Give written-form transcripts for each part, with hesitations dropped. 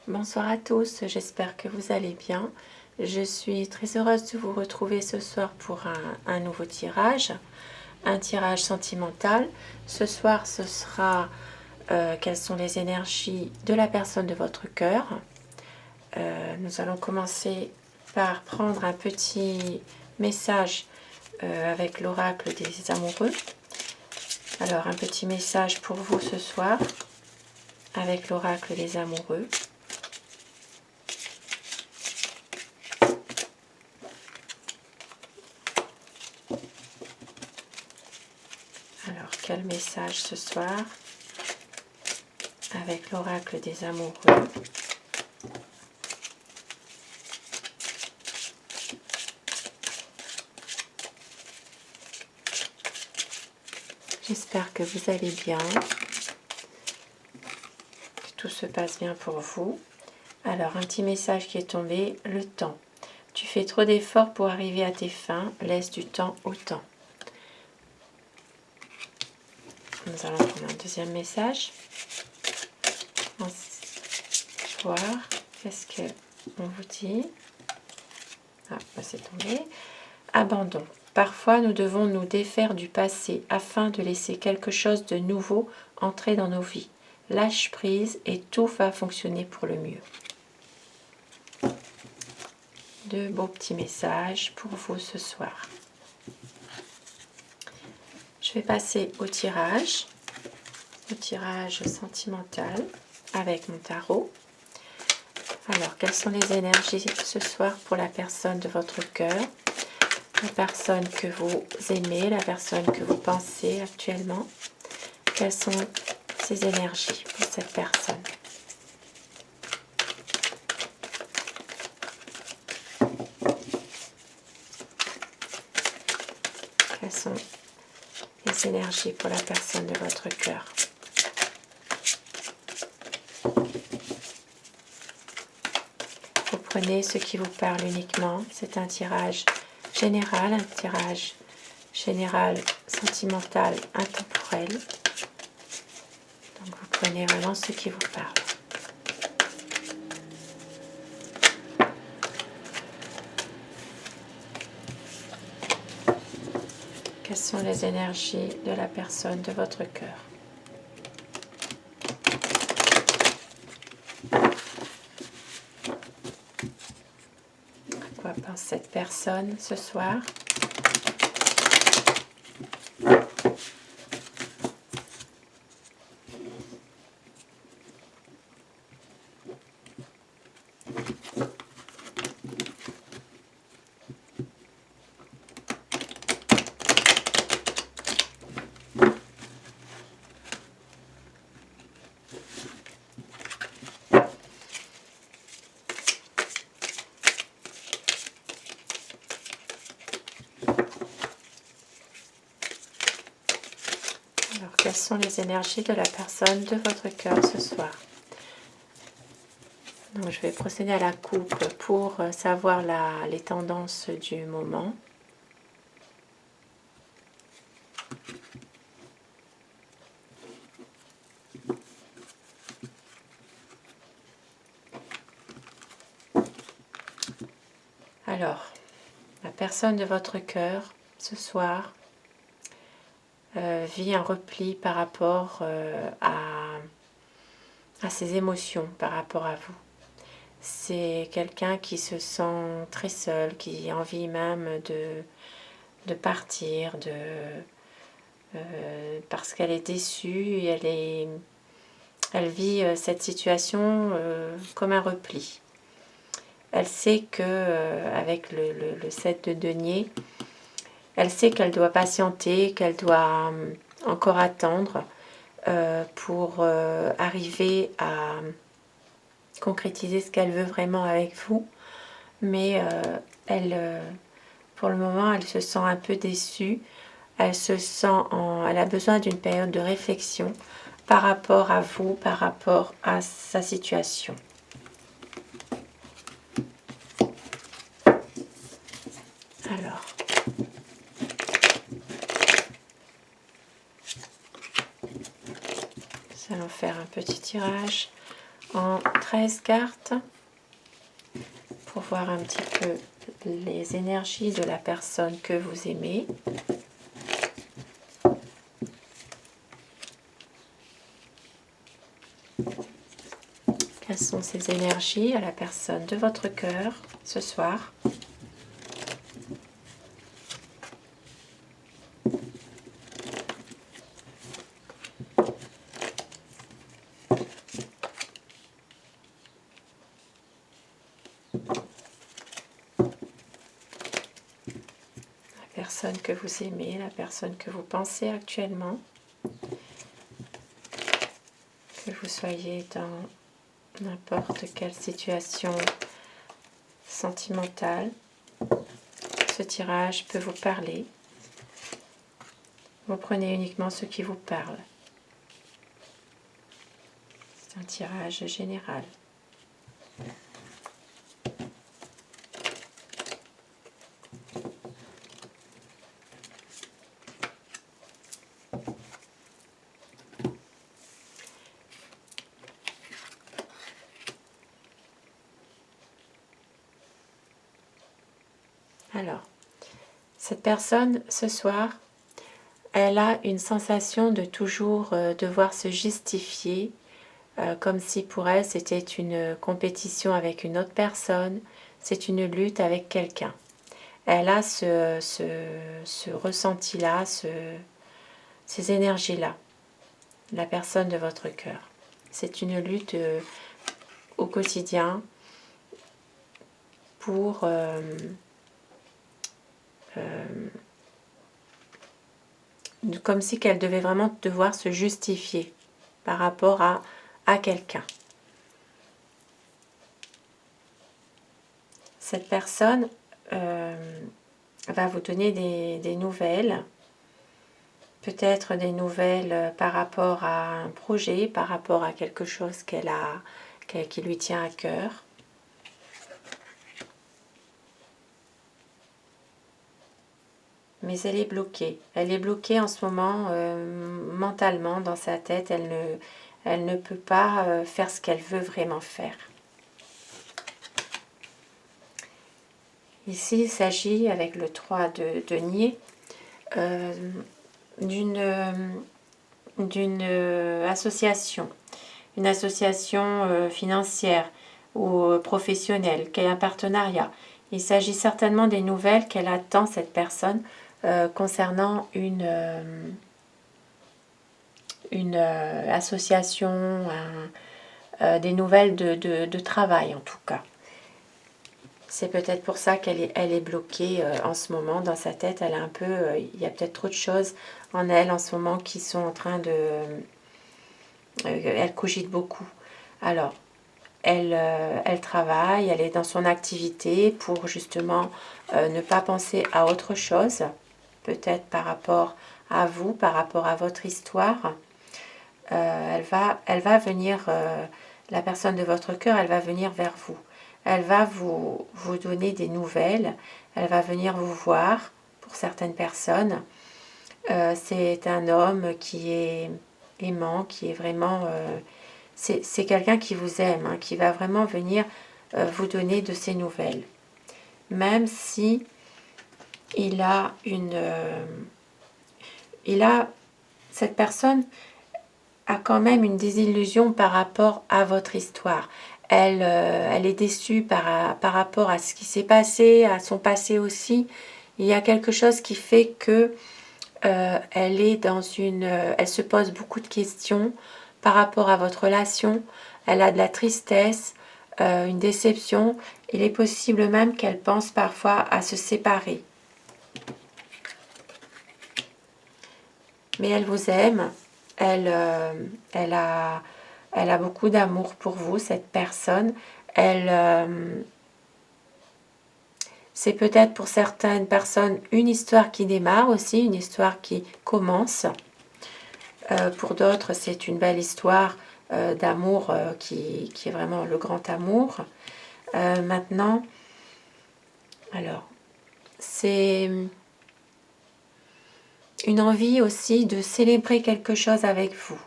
Bonsoir à tous, j'espère que vous allez bien. Je suis très heureuse de vous retrouver ce soir pour un nouveau tirage, un tirage sentimental. Ce soir, ce sera quelles sont les énergies de la personne de votre cœur. Nous allons commencer par prendre un petit message avec l'oracle des amoureux. Alors, un petit message pour vous ce soir avec l'oracle des amoureux. Alors, quel message ce soir avec l'oracle des amoureux? J'espère que vous allez bien, que tout se passe bien pour vous. Alors, un petit message qui est tombé, le temps. Tu fais trop d'efforts pour arriver à tes fins, laisse du temps au temps. Nous allons prendre un deuxième message. Voir, qu'est-ce que on vous dit? Ah, c'est tombé. Abandon. Parfois, nous devons nous défaire du passé afin de laisser quelque chose de nouveau entrer dans nos vies. Lâche prise et tout va fonctionner pour le mieux. Deux beaux petits messages pour vous ce soir. Je vais passer au tirage sentimental avec mon tarot. Alors, quelles sont les énergies ce soir pour la personne de votre cœur? La personne que vous aimez, la personne que vous pensez actuellement. Quelles sont ces énergies pour cette personne? Quelles sont les énergies pour la personne de votre cœur? Vous prenez ce qui vous parle uniquement. C'est un tirage général, sentimental, intemporel. Donc vous prenez vraiment ce qui vous parle. Quelles sont les énergies de la personne de votre cœur? À quoi pense cette personne ce soir? Alors, quelles sont les énergies de la personne de votre cœur ce soir? Donc, je vais procéder à la coupe pour savoir les tendances du moment. Alors, la personne de votre cœur ce soir vit un repli par rapport à ses émotions, par rapport à vous. C'est quelqu'un qui se sent très seul, qui a envie même de partir, parce qu'elle est déçue et elle vit cette situation comme un repli. Elle sait que avec le 7 de denier, elle sait qu'elle doit patienter, qu'elle doit encore attendre pour arriver à concrétiser ce qu'elle veut vraiment avec vous. Mais pour le moment, elle se sent un peu déçue. Elle a besoin d'une période de réflexion par rapport à vous, par rapport à sa situation. Alors, nous allons faire un petit tirage en 13 cartes pour voir un petit peu les énergies de la personne que vous aimez. Quelles sont ces énergies à la personne de votre cœur ce soir? La personne que vous aimez, la personne que vous pensez actuellement, que vous soyez dans n'importe quelle situation sentimentale, ce tirage peut vous parler. Vous prenez uniquement ce qui vous parle. C'est un tirage général. Alors, cette personne, ce soir, elle a une sensation de toujours devoir se justifier, comme si pour elle c'était une compétition avec une autre personne, c'est une lutte avec quelqu'un. Elle a ce ressenti-là, ces énergies-là, la personne de votre cœur. C'est une lutte au quotidien pour comme si qu'elle devait vraiment devoir se justifier par rapport à quelqu'un. Cette personne va vous donner des nouvelles, peut-être des nouvelles par rapport à un projet, par rapport à quelque chose qui lui tient à cœur. Mais elle est bloquée. Elle est bloquée en ce moment mentalement dans sa tête. Elle ne peut pas faire ce qu'elle veut vraiment faire. Ici, il s'agit, avec le 3 de denier, d'une association. Une association financière ou professionnelle, qui est un partenariat. Il s'agit certainement des nouvelles qu'elle attend, cette personne, concernant une association, des nouvelles de travail en tout cas. C'est peut-être pour ça elle est bloquée en ce moment dans sa tête. Elle a un peu, il y a peut-être trop de choses en elle en ce moment qui sont en train de... elle cogite beaucoup. Alors, elle travaille, elle est dans son activité pour justement ne pas penser à autre chose, peut-être par rapport à vous, par rapport à votre histoire. Elle va venir, la personne de votre cœur, elle va venir vers vous. Elle va vous donner des nouvelles, elle va venir vous voir pour certaines personnes. C'est un homme qui est aimant, qui est vraiment... c'est quelqu'un qui vous aime, hein, qui va vraiment venir vous donner de ses nouvelles. Même si il a cette personne a quand même une désillusion par rapport à votre histoire. Elle est déçue par rapport à ce qui s'est passé, à son passé aussi. Il y a quelque chose qui fait que elle est dans elle se pose beaucoup de questions par rapport à votre relation. Elle a de la tristesse, une déception. Il est possible même qu'elle pense parfois à se séparer. Mais elle vous aime. Elle a beaucoup d'amour pour vous, cette personne. C'est peut-être pour certaines personnes une histoire qui démarre aussi, une histoire qui commence. Pour d'autres, c'est une belle histoire d'amour qui est vraiment le grand amour. Maintenant, alors, c'est une envie aussi de célébrer quelque chose avec vous.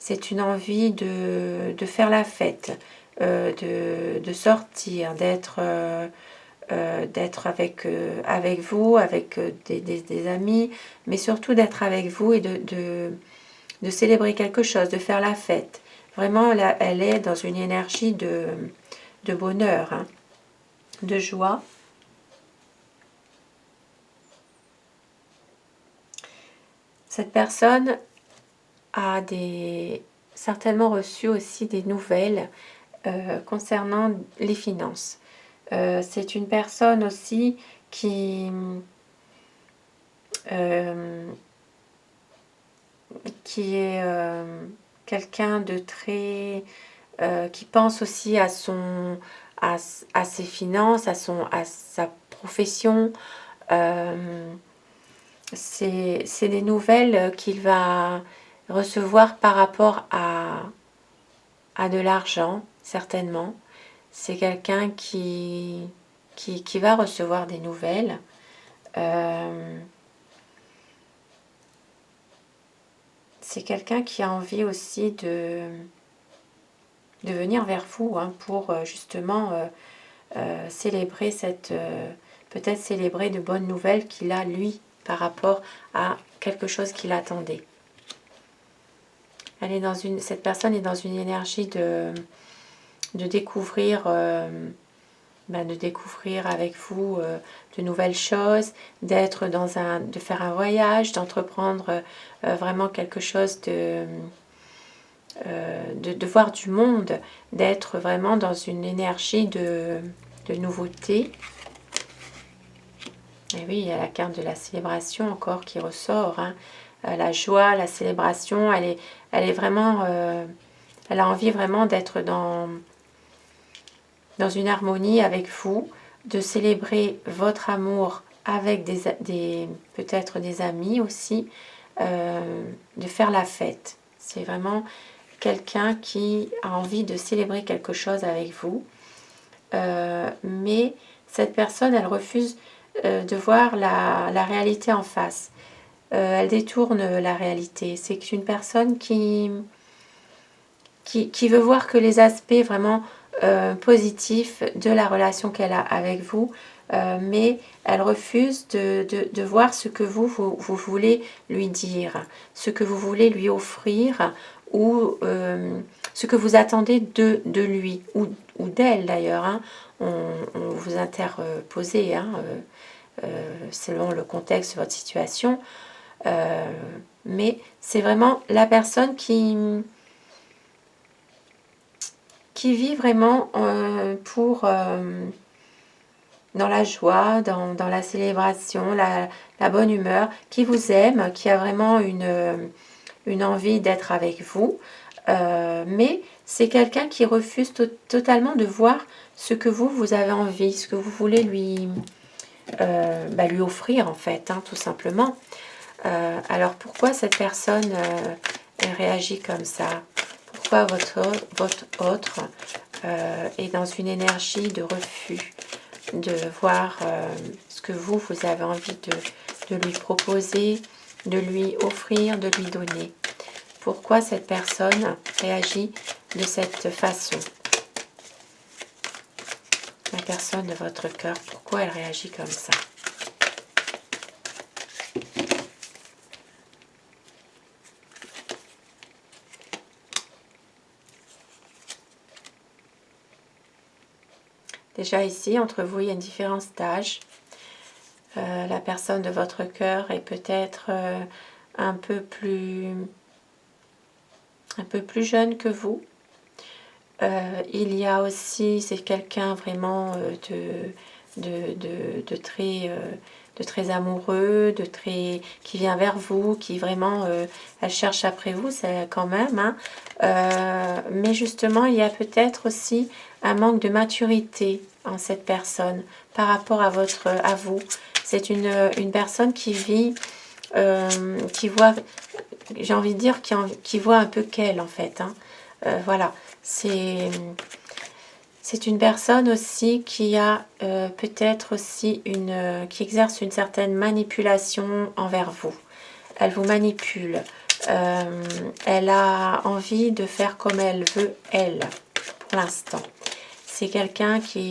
c'est une envie de faire la fête, de sortir, d'être avec vous, avec des amis, mais surtout d'être avec vous et de célébrer quelque chose, de faire la fête. Vraiment, là, elle est dans une énergie de bonheur, hein, de joie. Cette personne a certainement reçu aussi des nouvelles concernant les finances. C'est une personne aussi qui est quelqu'un de très... qui pense aussi à ses finances, à sa profession. C'est des nouvelles qu'il va recevoir par rapport à de l'argent, certainement. C'est quelqu'un qui va recevoir des nouvelles. C'est quelqu'un qui a envie aussi de venir vers vous, hein, pour justement célébrer peut-être célébrer de bonnes nouvelles qu'il a, lui, par rapport à quelque chose qu'il attendait. Cette personne est dans une énergie de découvrir avec vous de nouvelles choses, de faire un voyage, d'entreprendre vraiment quelque chose de voir du monde, d'être vraiment dans une énergie de nouveauté. Et oui, il y a la carte de la célébration encore qui ressort, hein. La joie, la célébration, elle est vraiment, elle a envie vraiment d'être dans une harmonie avec vous, de célébrer votre amour avec peut-être des amis aussi, de faire la fête. C'est vraiment quelqu'un qui a envie de célébrer quelque chose avec vous, mais cette personne, elle refuse de voir la réalité en face. Elle détourne la réalité. C'est une personne qui veut voir que les aspects vraiment positifs de la relation qu'elle a avec vous, mais elle refuse de voir ce que vous voulez lui dire, ce que vous voulez lui offrir, ou ce que vous attendez de lui, ou d'elle d'ailleurs, hein. On vous interposez, hein, selon le contexte de votre situation, mais c'est vraiment la personne qui vit vraiment dans la joie, dans la célébration, la bonne humeur, qui vous aime, qui a vraiment une envie d'être avec vous, mais c'est quelqu'un qui refuse totalement de voir ce que vous avez envie, ce que vous voulez lui offrir, en fait, hein, tout simplement. Alors pourquoi cette personne réagit comme ça? Pourquoi votre autre est dans une énergie de refus, de voir ce que vous avez envie de lui proposer, de lui offrir, de lui donner? Pourquoi cette personne réagit de cette façon? La personne de votre cœur, pourquoi elle réagit comme ça? Déjà ici, entre vous, il y a une différence d'âge. La personne de votre cœur est peut-être un peu plus jeune que vous. Il y a aussi, c'est quelqu'un vraiment de très amoureux, qui vient vers vous, qui vraiment, elle cherche après vous, c'est quand même, hein. Mais justement, il y a peut-être aussi un manque de maturité en cette personne par rapport à vous. C'est une personne qui vit, qui voit, j'ai envie de dire, qui voit un peu qu'elle, en fait, hein. Voilà, c'est une personne aussi qui a peut-être aussi qui exerce une certaine manipulation envers vous. Elle vous manipule. Elle a envie de faire comme elle veut, elle, pour l'instant. C'est quelqu'un qui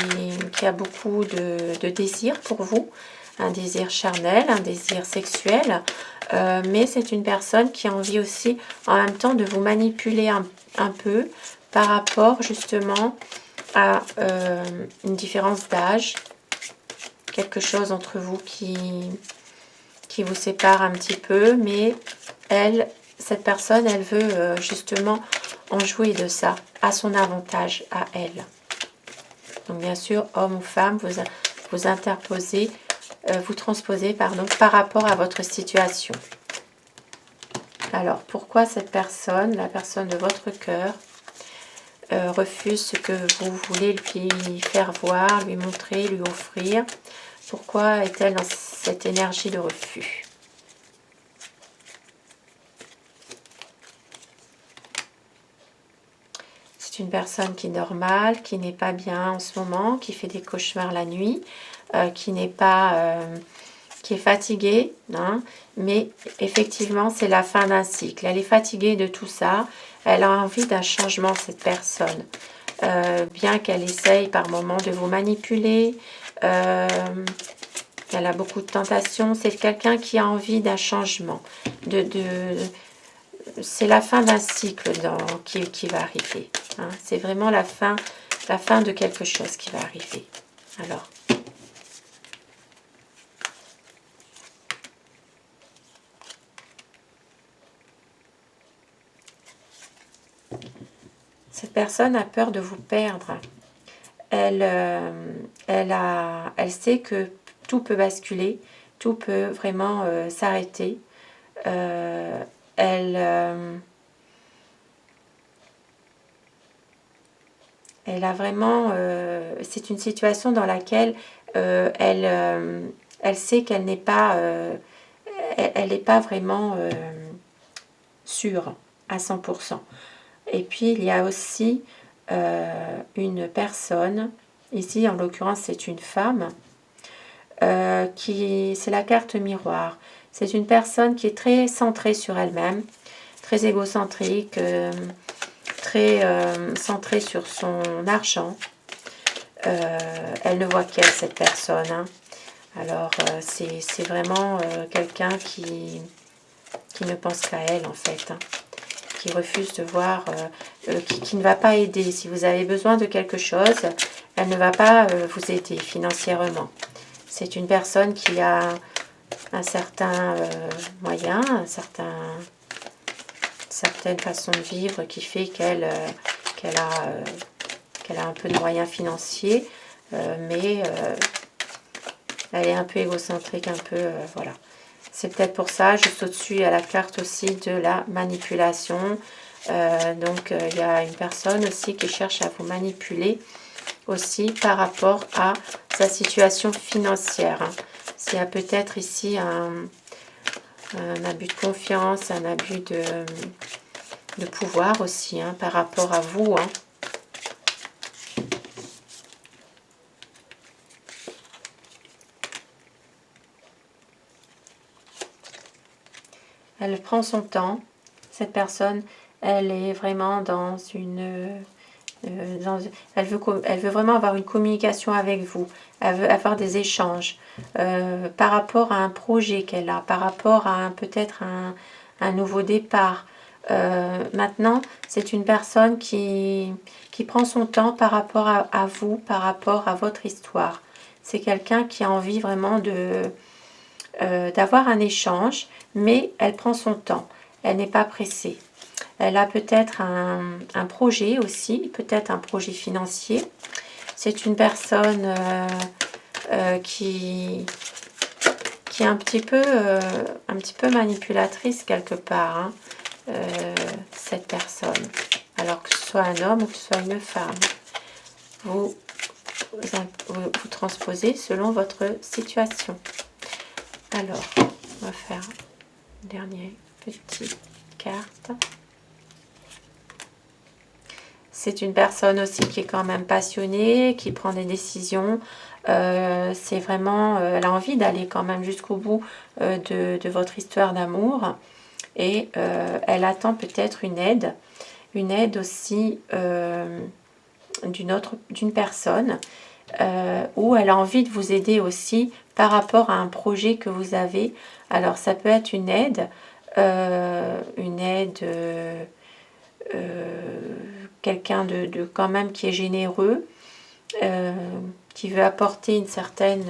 a beaucoup de désir pour vous, un désir charnel, un désir sexuel, mais c'est une personne qui a envie aussi en même temps de vous manipuler un peu par rapport justement à une différence d'âge, quelque chose entre vous qui vous sépare un petit peu, mais elle, cette personne, elle veut justement en jouer de ça, à son avantage, à elle. Donc bien sûr, homme ou femme, vous interposez, vous transposez, pardon, par rapport à votre situation. Alors, pourquoi cette personne, la personne de votre cœur, refuse ce que vous voulez lui faire voir, lui montrer, lui offrir? Pourquoi est-elle dans cette énergie de refus? C'est une personne qui dort mal, qui n'est pas bien en ce moment, qui fait des cauchemars la nuit, qui n'est pas... qui est fatiguée, hein, mais effectivement, c'est la fin d'un cycle. Elle est fatiguée de tout ça. Elle a envie d'un changement, cette personne. Bien qu'elle essaye par moments de vous manipuler, elle a beaucoup de tentations. C'est quelqu'un qui a envie d'un changement. C'est la fin d'un cycle qui va arriver. Hein. C'est vraiment la fin de quelque chose qui va arriver. Alors, cette personne a peur de vous perdre. Elle sait que tout peut basculer, tout peut vraiment s'arrêter. Elle a vraiment... c'est une situation dans laquelle elle sait qu'elle n'est pas... elle n'est pas vraiment sûre à 100%. Et puis, il y a aussi une personne, ici en l'occurrence c'est une femme, c'est la carte miroir. C'est une personne qui est très centrée sur elle-même, très égocentrique, très centrée sur son argent. Elle ne voit qu'elle, cette personne. Hein. Alors, c'est vraiment quelqu'un qui ne pense qu'à elle, en fait. Hein. Qui refuse de voir, qui ne va pas aider. Si vous avez besoin de quelque chose, elle ne va pas vous aider financièrement. C'est une personne qui a un certain moyen, certaine façon de vivre qui fait qu'elle a un peu de moyens financiers, mais elle est un peu égocentrique, un peu, voilà. C'est peut-être pour ça, juste au-dessus, il y a la carte aussi de la manipulation. Donc, il y a une personne aussi qui cherche à vous manipuler aussi par rapport à sa situation financière. Hein. S'il y a peut-être ici un abus de confiance, un abus de pouvoir aussi hein, par rapport à vous. Hein. Elle prend son temps. Cette personne, elle est vraiment dans une... elle veut vraiment avoir une communication avec vous. Elle veut avoir des échanges par rapport à un projet qu'elle a, par rapport à peut-être un nouveau départ. Maintenant, c'est une personne qui prend son temps par rapport à vous, par rapport à votre histoire. C'est quelqu'un qui a envie vraiment d'avoir un échange, mais elle prend son temps. Elle n'est pas pressée. Elle a peut-être un projet aussi, peut-être un projet financier. C'est une personne qui est un petit peu manipulatrice quelque part, hein, cette personne. Alors que ce soit un homme ou que ce soit une femme. Vous transposez selon votre situation. Alors, on va faire une dernière petite carte. C'est une personne aussi qui est quand même passionnée, qui prend des décisions. C'est vraiment, elle a envie d'aller quand même jusqu'au bout de votre histoire d'amour. et elle attend peut-être une aide aussi d'une personne, ou elle a envie de vous aider aussi par rapport à un projet que vous avez. Alors ça peut être une aide quelqu'un de quand même qui est généreux, qui veut apporter une certaine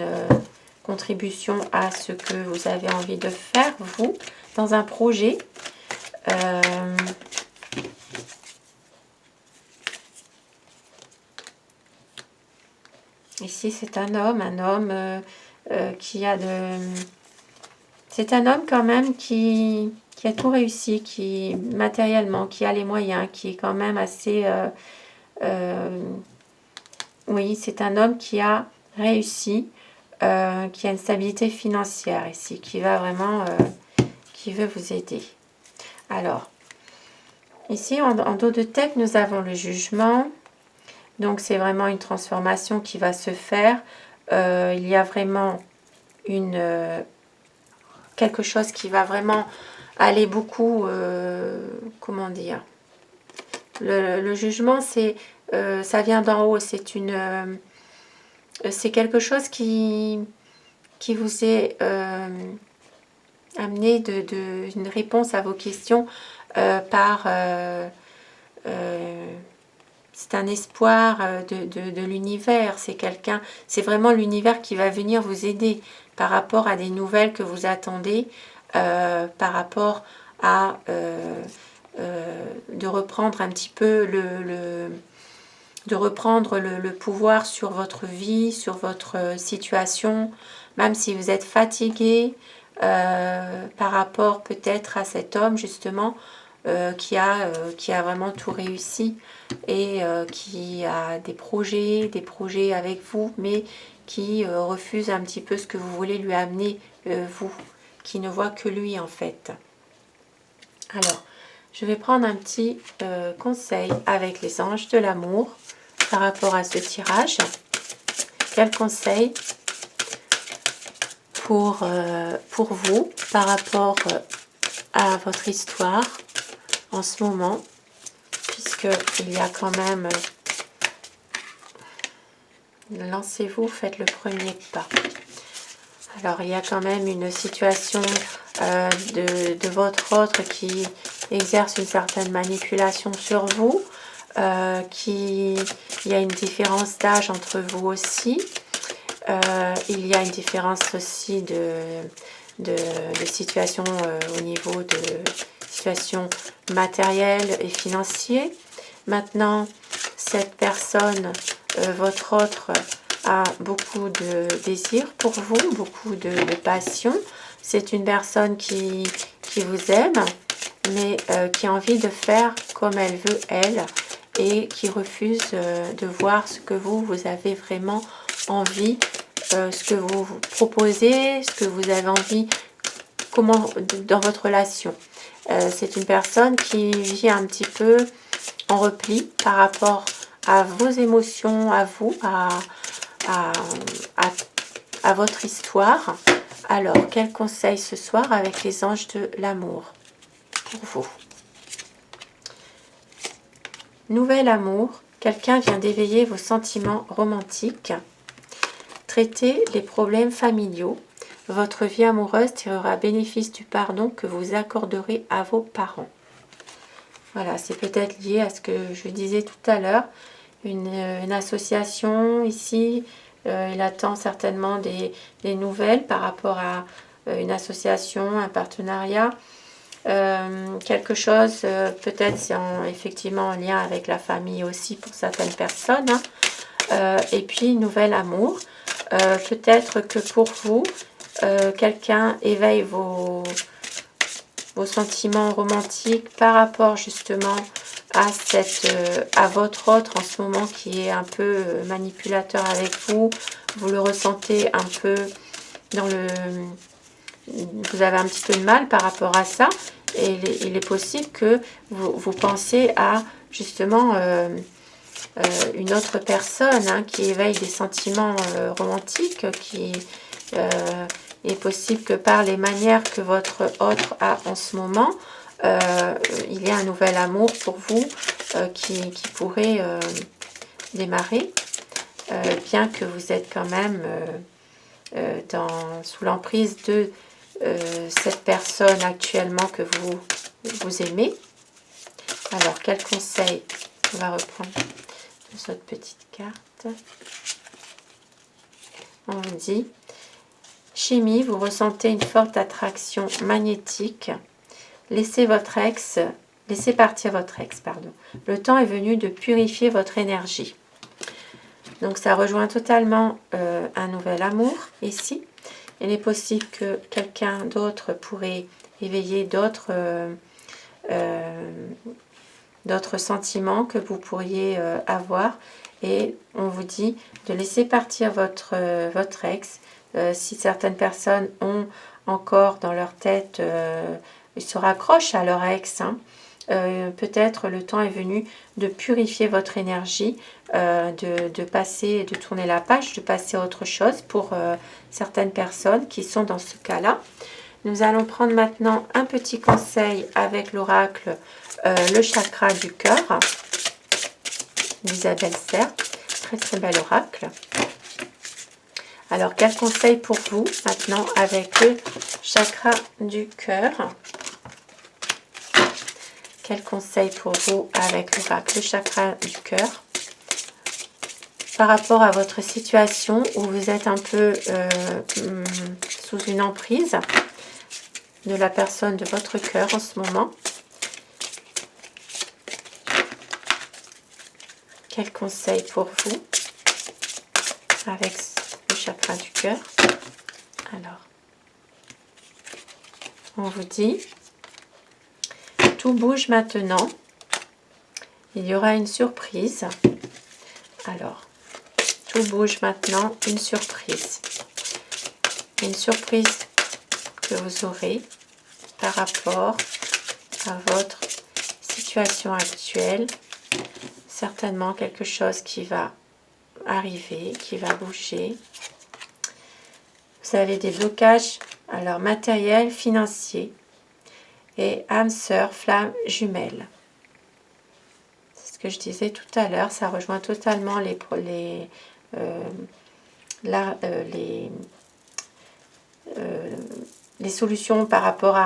contribution à ce que vous avez envie de faire, vous, dans un projet. Ici, c'est un homme qui a de... C'est un homme quand même qui a tout réussi, qui matériellement, qui a les moyens, qui est quand même assez... oui, c'est un homme qui a réussi, qui a une stabilité financière ici, qui va vraiment... qui veut vous aider. Alors, ici, en dos de tête, nous avons le jugement. Donc, c'est vraiment une transformation qui va se faire. Il y a vraiment quelque chose qui va vraiment aller beaucoup... comment dire? Le jugement, ça vient d'en haut. C'est quelque chose qui vous est amené une réponse à vos questions par... c'est un espoir de l'univers. C'est vraiment l'univers qui va venir vous aider par rapport à des nouvelles que vous attendez, par rapport à de reprendre un petit peu de reprendre le pouvoir sur votre vie, sur votre situation, même si vous êtes fatigué par rapport peut-être à cet homme justement qui a vraiment tout réussi et qui a des projets avec vous, mais qui refuse un petit peu ce que vous voulez lui amener, vous, qui ne voit que lui en fait. Alors, je vais prendre un petit conseil avec les anges de l'amour par rapport à ce tirage. Quel conseil pour vous par rapport à votre histoire en ce moment, puisque il y a quand même... Lancez-vous, faites le premier pas. Alors, il y a quand même une situation de votre autre qui exerce une certaine manipulation sur vous. Il y a une différence d'âge entre vous aussi. Il y a une différence aussi de situation au niveau de situation matérielle et financière. Maintenant, cette personne, votre autre, a beaucoup de désir pour vous, beaucoup de passion. C'est une personne qui vous aime, mais qui a envie de faire comme elle veut, elle, et qui refuse de voir ce que vous avez vraiment envie, ce que vous proposez, ce que vous avez envie, comment dans votre relation. C'est une personne qui vit un petit peu en repli par rapport à vos émotions, à vous, à votre histoire. Alors, quel conseil ce soir avec les anges de l'amour pour vous? Nouvel amour, quelqu'un vient d'éveiller vos sentiments romantiques. Traitez les problèmes familiaux. Votre vie amoureuse tirera bénéfice du pardon que vous accorderez à vos parents. Voilà, c'est peut-être lié à ce que je disais tout à l'heure. Une association ici, il attend certainement des nouvelles par rapport à une association, un partenariat. Quelque chose, peut-être c'est effectivement en lien avec la famille aussi pour certaines personnes. Et puis, nouvel amour. Peut-être que pour vous, quelqu'un éveille vos sentiments romantiques par rapport justement à votre autre en ce moment qui est un peu manipulateur avec vous. Vous le ressentez un peu vous avez un petit peu de mal par rapport à ça. Et il est possible que vous pensiez à justement une autre personne qui éveille des sentiments romantiques, Il est possible que par les manières que votre autre a en ce moment, il y a un nouvel amour pour vous qui pourrait démarrer, bien que vous êtes quand même sous l'emprise de cette personne actuellement que vous aimez. Alors, quel conseil? On va reprendre notre petite carte. On dit, chimie, vous ressentez une forte attraction magnétique. Laissez partir votre ex, pardon. Le temps est venu de purifier votre énergie. Donc ça rejoint totalement un nouvel amour ici. Il est possible que quelqu'un d'autre pourrait éveiller d'autres sentiments que vous pourriez avoir. Et on vous dit de laisser partir votre ex. Si certaines personnes ont encore dans leur tête, ils se raccrochent à leur ex, hein, peut-être le temps est venu de purifier votre énergie, de tourner la page, de passer à autre chose pour certaines personnes qui sont dans ce cas-là. Nous allons prendre maintenant un petit conseil avec l'oracle, le chakra du cœur, d'Isabelle Serre. Très très bel oracle. Alors, quel conseil pour vous maintenant avec le chakra du cœur? Quel conseil pour vous avec l'oracle, le chakra du cœur, par rapport à votre situation où vous êtes un peu sous une emprise de la personne de votre cœur en ce moment? Quel conseil pour vous avec le chakra du cœur? Alors, on vous dit, tout bouge maintenant. Il y aura une surprise. Alors, tout bouge maintenant, une surprise. Une surprise que vous aurez par rapport à votre situation actuelle. Certainement quelque chose qui va arriver, qui va bouger. Vous avez des blocages, alors matériels, financiers et âme sœur, flamme jumelle. C'est ce que je disais tout à l'heure, ça rejoint totalement les solutions par rapport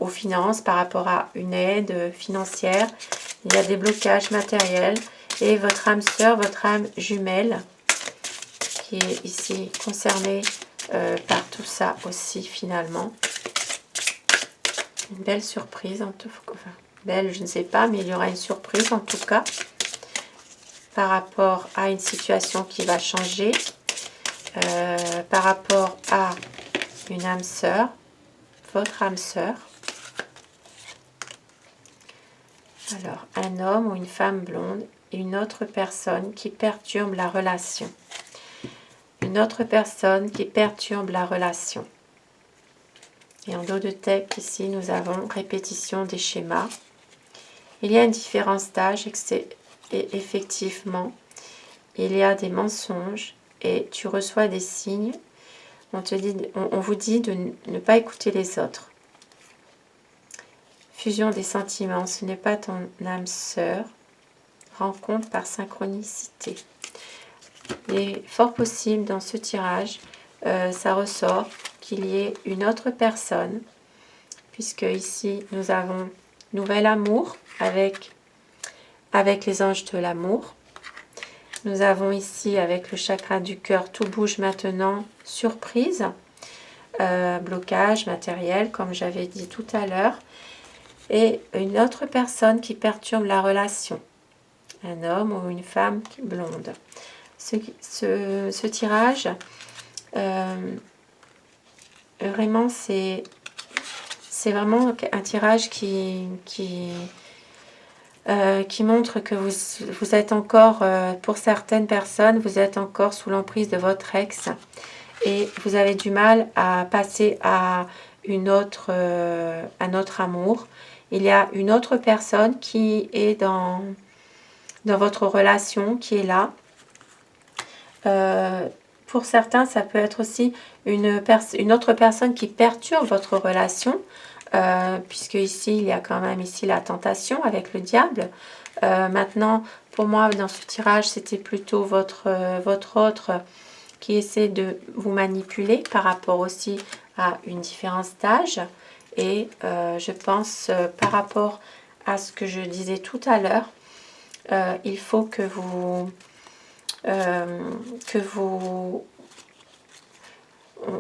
aux finances, par rapport à une aide financière. Il y a des blocages matériels et votre âme sœur, votre âme jumelle qui est ici concernée par tout ça aussi finalement. Une belle surprise en tout cas. Enfin, belle, je ne sais pas, mais il y aura une surprise en tout cas par rapport à une situation qui va changer, par rapport à une âme sœur, votre âme sœur. Alors, un homme ou une femme blonde et une autre personne qui perturbe la relation. Une autre personne qui perturbe la relation. Et en dos de texte, ici, nous avons répétition des schémas. Il y a une différence d'âge et effectivement, il y a des mensonges et tu reçois des signes. On vous dit de ne pas écouter les autres. Fusion des sentiments, ce n'est pas ton âme sœur. Rencontre par synchronicité. Il est fort possible dans ce tirage, ça ressort qu'il y ait une autre personne, puisque ici nous avons nouvel amour avec les anges de l'amour. Nous avons ici avec le chakra du cœur, tout bouge maintenant, surprise, blocage matériel, comme j'avais dit tout à l'heure, et une autre personne qui perturbe la relation, un homme ou une femme blonde. Ce tirage, vraiment, c'est vraiment un tirage qui montre que vous êtes encore, pour certaines personnes, vous êtes encore sous l'emprise de votre ex et vous avez du mal à passer à un autre amour. Il y a une autre personne qui est dans votre relation, qui est là. pour certains, ça peut être aussi une autre personne qui perturbe votre relation, puisque ici, il y a quand même ici la tentation avec le diable. Maintenant, pour moi, dans ce tirage, c'était plutôt votre autre qui essaie de vous manipuler par rapport aussi à une différence d'âge. Et je pense, par rapport à ce que je disais tout à l'heure, il faut que vous...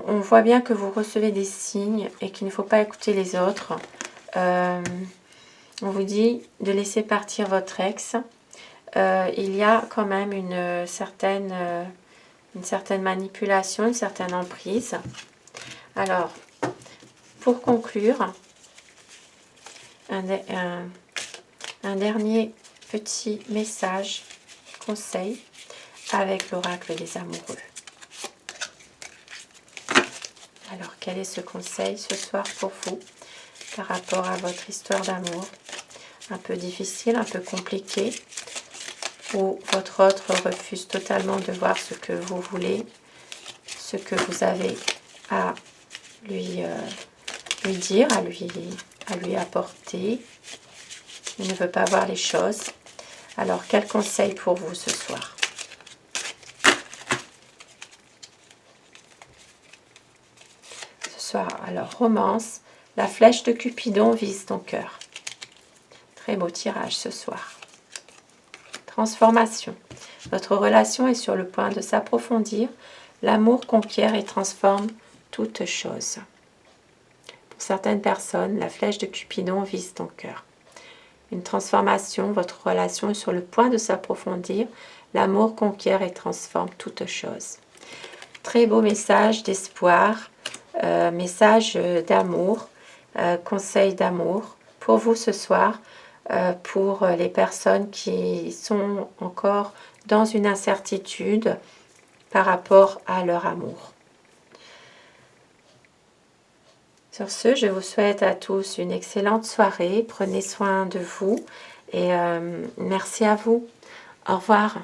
on voit bien que vous recevez des signes et qu'il ne faut pas écouter les autres. On vous dit de laisser partir votre ex. Il y a quand même une certaine manipulation, une certaine emprise. Alors, pour conclure, un dernier petit message, conseil avec l'oracle des amoureux. Alors, quel est ce conseil ce soir pour vous par rapport à votre histoire d'amour? Un peu difficile, un peu compliqué, où votre autre refuse totalement de voir ce que vous voulez, ce que vous avez à lui dire, à lui apporter. Il ne veut pas voir les choses. Alors, quel conseil pour vous ce soir? Alors, romance, la flèche de Cupidon vise ton cœur. Très beau tirage ce soir. Transformation. Votre relation est sur le point de s'approfondir. L'amour conquiert et transforme toute chose. Pour certaines personnes, la flèche de Cupidon vise ton cœur. Une transformation, votre relation est sur le point de s'approfondir. L'amour conquiert et transforme toute chose. Très beau message d'espoir. Message d'amour, conseil d'amour pour vous ce soir, pour les personnes qui sont encore dans une incertitude par rapport à leur amour. Sur ce, je vous souhaite à tous une excellente soirée, prenez soin de vous et merci à vous. Au revoir.